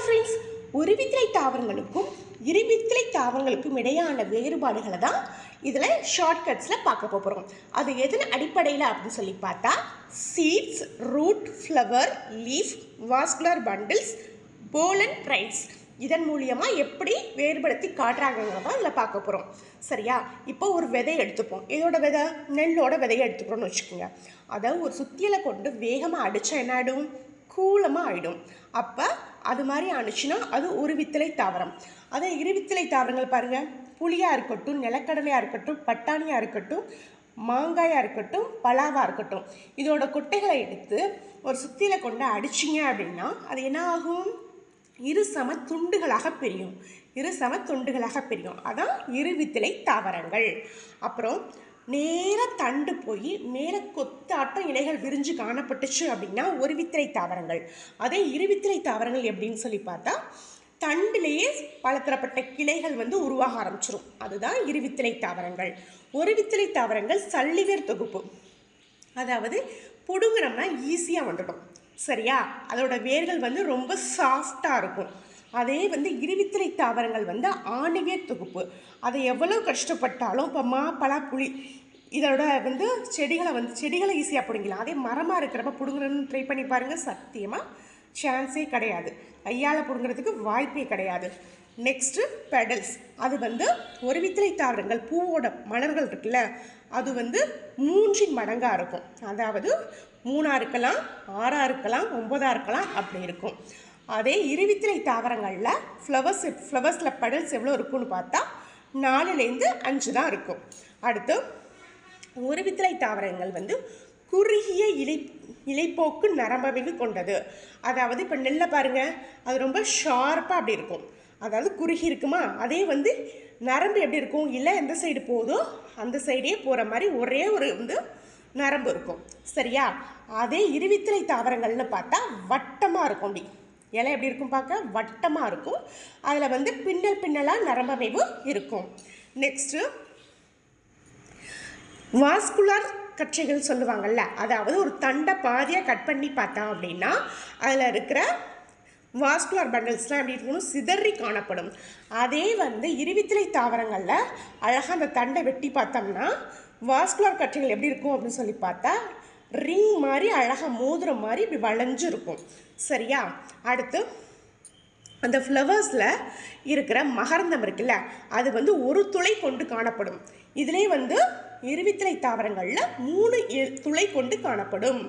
Friends, ஒருவித்திலை தாவரங்களுக்கும் இருவித்திலை தாவரங்களுக்கும் இடையான வேறுபாடுகளை தான் இதில் ஷார்ட்கட்ஸில் பார்க்க போகிறோம். அது எதன் அடிப்படையில் அப்படின்னு சொல்லி பார்த்தா seeds, root, flower, leaf, vascular bundles, pollen rights இதன் மூலியமாக எப்படி வேறுபடுத்தி காட்டுறாங்கிறதான் இதில் பார்க்க போகிறோம். சரியா? இப்போ ஒரு விதையை எடுத்துப்போம். இதோட விதை நெல்லோட விதையை எடுத்துக்கிறோன்னு வச்சுக்கோங்க. அதை ஒரு சுத்தியலை கொண்டு வேகமாக அடித்தா என்ன ஆகிடும்? கூலமாக ஆகிடும். அப்போ அது மாதிரி ஆணுச்சுன்னா அது ஒரு வித்திலை தாவரம். அதே இருவித்திலை தாவரங்கள் பாருங்கள், புளியாக இருக்கட்டும், நிலக்கடலையாக இருக்கட்டும், பட்டாணியாக இருக்கட்டும், மாங்காயாக இருக்கட்டும், பலாவாக இருக்கட்டும், இதோட கொட்டைகளை எடுத்து ஒரு சுத்தியலை கொண்டு அடிச்சிங்க அப்படின்னா அது என்ன ஆகும்? இரு சம துண்டுகளாக பிரியும். அதான் இருவித்திலை தாவரங்கள். அப்புறம் நேராக தண்டு போய் மேலே கொத்தாட்டம் இலைகள் விரிஞ்சு காணப்பட்டுச்சு அப்படின்னா ஒரு வித்திலை தாவரங்கள். அதே இருவித்திலை தாவரங்கள் எப்படின்னு சொல்லி பார்த்தா தண்டிலேயே பலதரப்பட்ட கிளைகள் உருவாக ஆரம்பிச்சிடும். அதுதான் இருவித்திலை தாவரங்கள். ஒரு வித்திலை தாவரங்கள் சல்லிவேர் தொகுப்பு, அதாவது புடுங்குறோம்னா ஈஸியாக வந்துடும். சரியா? அதோட வேர்கள் ரொம்ப சாஃப்டாக இருக்கும். அதே இருவித்திலை தாவரங்கள் ஆணிவேர் தொகுப்பு. அதை எவ்வளோ கஷ்டப்பட்டாலும் இப்போ மா, பலா, புளி இதோட செடிகளை ஈஸியாக பிடுங்கலாம். அதே மரமாக இருக்கிறப்ப பிடுங்குறன்னு ட்ரை பண்ணி பாருங்கள், சத்தியமாக சான்ஸே கிடையாது. கையால் பிடுங்கிறதுக்கு வாய்ப்பே கிடையாது. Next pedals. அது ஒரு வித்திலை தாவரங்கள் பூவோட மலர்கள் இருக்குல்ல, அது 3 மடங்காக இருக்கும். அதாவது 3 இருக்கலாம், 6 இருக்கலாம், 9 இருக்கலாம், அப்படி இருக்கும். அதே இருவித்திலை தாவரங்களில் ஃப்ளவர்ஸில் பெடல்ஸ் எவ்வளோ இருக்குன்னு பார்த்தா 4லேருந்து 5 தான் இருக்கும். அடுத்து ஒரு வித்திலை தாவரங்கள் குறுகிய இலைப்போக்கு நரம்பமைவு கொண்டது. அதாவது இப்போ நெல்லை பாருங்கள், அது ரொம்ப ஷார்ப்பாக அப்படி இருக்கும். அதாவது குறுகி இருக்குமா, அதே நரம்பு எப்படி இருக்கும்? இல்லை எந்த சைடு போதோ அந்த சைடே போகிற மாதிரி ஒரே ஒரு நரம்பு இருக்கும். சரியா? அதே இருவித்திலை தாவரங்கள்னு பார்த்தா வட்டமாக இருக்கும். அப்படி இலை எப்படி இருக்கும்? பார்க்க வட்டமாக இருக்கும். அதில் பின்னலாக நரம்பமைவு இருக்கும். நெக்ஸ்ட்டு வாஸ்குலர் கற்றைகள் சொல்லுவாங்கள்ல, அதாவது ஒரு தண்டை பாதியாக கட் பண்ணி பார்த்தா அப்படின்னா அதில் இருக்கிற வாஸ்குலர் பண்டில்ஸ்லாம் எப்படி இருக்கணும்? சிதறி காணப்படும். அதே இருவித்திலை தாவரங்களில் அழகாக அந்த தண்டை வெட்டி பார்த்தோம்னா வாஸ்குலர் கற்றைகள் எப்படி இருக்கும் அப்படின்னு சொல்லி பார்த்தா ரிங் மாதிரி அழகாக மோதிரம் மாதிரி இப்படி வளைஞ்சு இருக்கும். சரியா? அடுத்து அந்த ஃப்ளவர்ஸில் இருக்கிற மகரந்தம் இருக்குல்ல, அது ஒரு துளை கொண்டு காணப்படும். இதிலே இருவித்திலை தாவரங்களில் 3 துளை கொண்டு காணப்படும்.